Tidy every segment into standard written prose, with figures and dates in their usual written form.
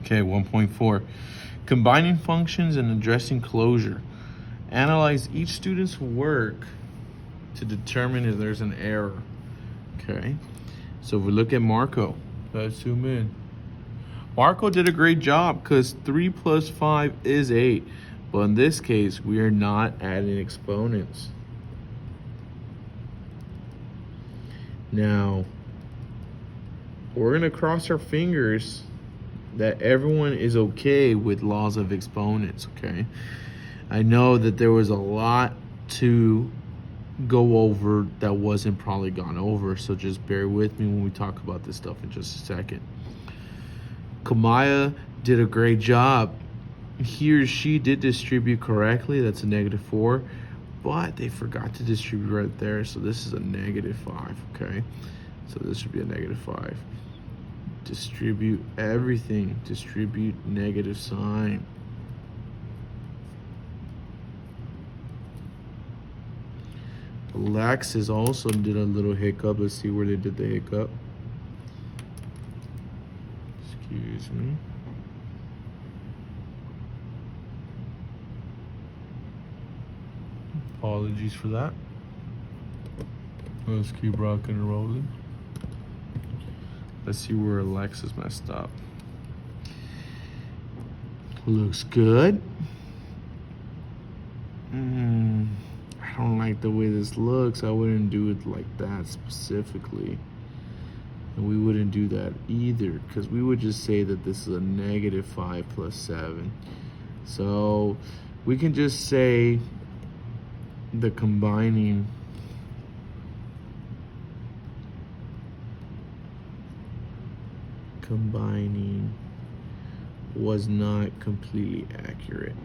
Okay, 1.4. Combining functions and addressing closure. Analyze each student's work to determine if there's an error. Okay, so if we look at Marco, let's zoom in. Marco did a great job because 3 plus 5 is 8. But in this case, we are not adding exponents. Now, we're going to cross our fingers that everyone is okay with laws of exponents, okay? I know that there was a lot to go over that wasn't probably gone over, so just bear with me when we talk about this stuff in just a second. Kamaya did a great job. He or she did distribute correctly. That's a -4, but they forgot to distribute right there, so this is a -5, okay? So this should be a -5. Distribute everything. Distribute negative sign. Alexis also did a little hiccup. Let's see where they did the hiccup. Excuse me. Apologies for that. Let's keep rocking and rolling. Let's see where Alexis messed up. Looks good. I don't like the way this looks. I wouldn't do it like that specifically. And we wouldn't do that either, because we would just say that this is a -5 plus 7. So we can just say the combining was not completely accurate.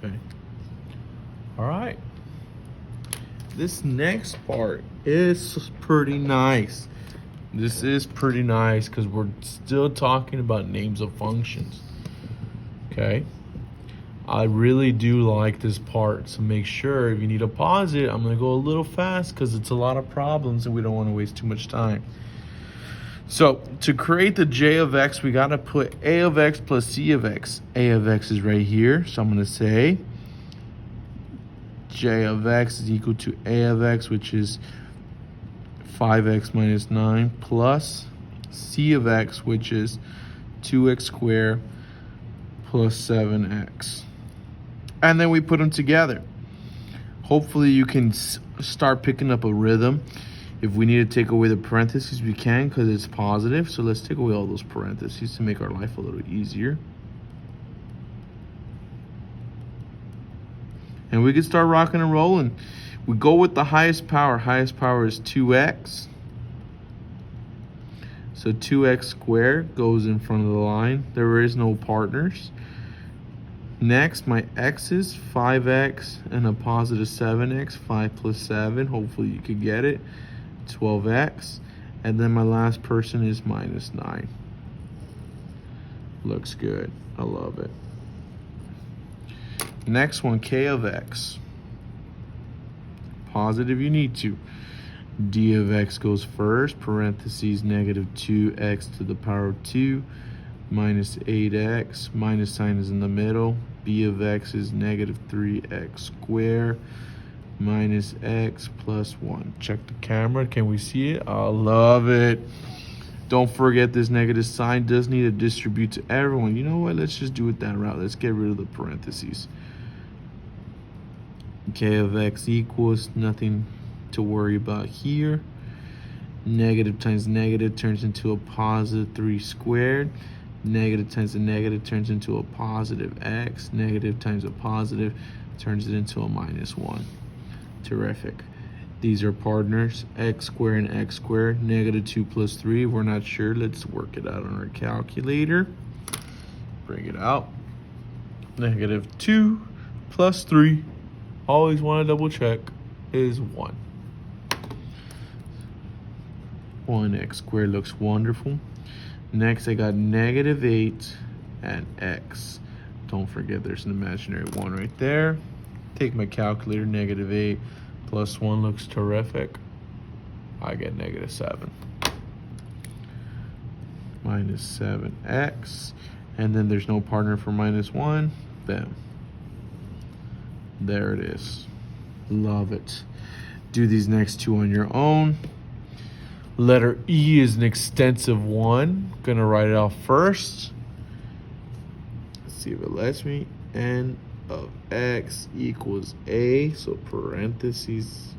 Okay. All right. This next part is pretty nice. This is pretty nice because we're still talking about names of functions. Okay. I really do like this part, so make sure if you need to pause it, I'm going to go a little fast because it's a lot of problems and we don't want to waste too much time. So to create the j of x, we got to put a of x plus c of x. A of x is right here, so I'm going to say j of x is equal to a of x, which is 5x minus 9, plus c of x, which is 2x squared plus 7x. And then we put them together. Hopefully you can start picking up a rhythm. If we need to take away the parentheses, we can because it's positive. So let's take away all those parentheses to make our life a little easier. And we can start rocking and rolling. We go with the highest power. Highest power is 2x. So 2x squared goes in front of the line. There is no partners. Next, my x is 5x and a positive 7x. 5 plus 7. Hopefully you could get it. 12x. And then my last person is minus 9. Looks good. I love it. Next one, k of x. Positive you need to. D of x goes first, parentheses -2x to the power of 2 minus 8x. Minus sign is in the middle. B of x is -3x squared minus x plus 1. Check the camera. Can we see it? I love it. Don't forget this negative sign does need to distribute to everyone. You know what? Let's just do it that route. Let's get rid of the parentheses. K of x equals nothing to worry about here. Negative times negative turns into a positive 3 squared. Negative times a negative turns into a positive x. Negative times a positive turns it into a minus 1. Terrific. These are partners, x squared and x squared. -2 plus 3, we're not sure. Let's work it out on our calculator. Bring it out. -2 plus 3, always want to double check, is 1. 1x squared looks wonderful. Next, I got -8 and x. Don't forget there's an imaginary 1 right there. Take my calculator, -8 Plus 1 looks terrific. I get -7. -7x. And then there's no partner for -1. Bam. There it is. Love it. Do these next two on your own. Letter E is an extensive one. Gonna write it out first. Let's see if it lets me. N of x equals a. So parentheses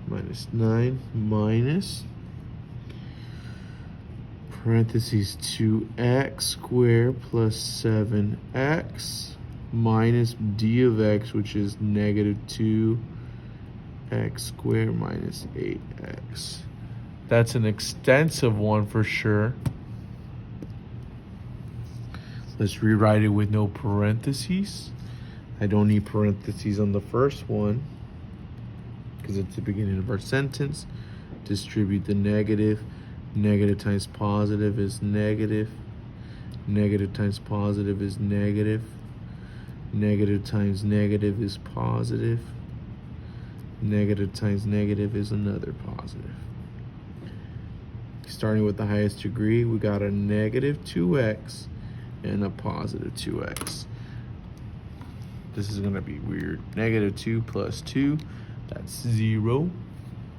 -9 minus parentheses 2x squared plus 7x minus d of x, which is -2x squared minus 8x. That's an extensive one for sure. Let's rewrite it with no parentheses. I don't need parentheses on the first one because it's the beginning of our sentence. Distribute the negative. Negative times positive is negative. Negative times positive is negative. Negative times negative is positive. Negative times negative is another positive. Starting with the highest degree, we got a -2x and a +2x. This is gonna be weird. -2 plus 2, that's 0.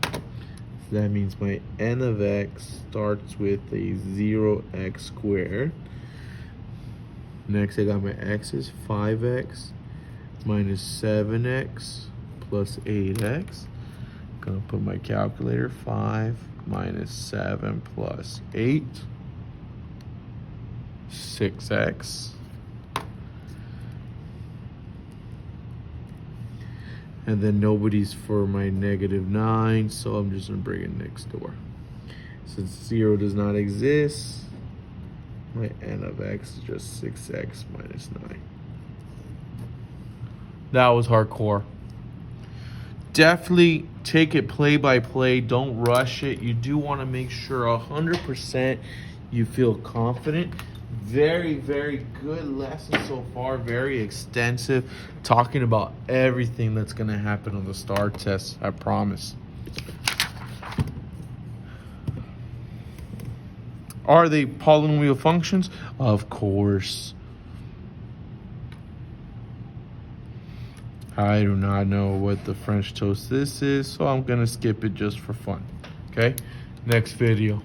So that means my n of x starts with a 0x squared. Next, I got my x's, 5x minus 7x plus 8x. Gonna put my calculator, 5 minus 7 plus 8, 6x. And then nobody's for my -9, so I'm just gonna bring it next door. Since 0 does not exist, my n of x is just 6x minus 9. That was hardcore. Definitely take it play by play. Don't rush it. You do want to make sure 100% you feel confident. Very, very good lesson so far. Very extensive. Talking about everything that's going to happen on the STAR test. I promise. Are they polynomial functions? Of course. I do not know what the French toast this is, so I'm going to skip it just for fun. Okay? Next video.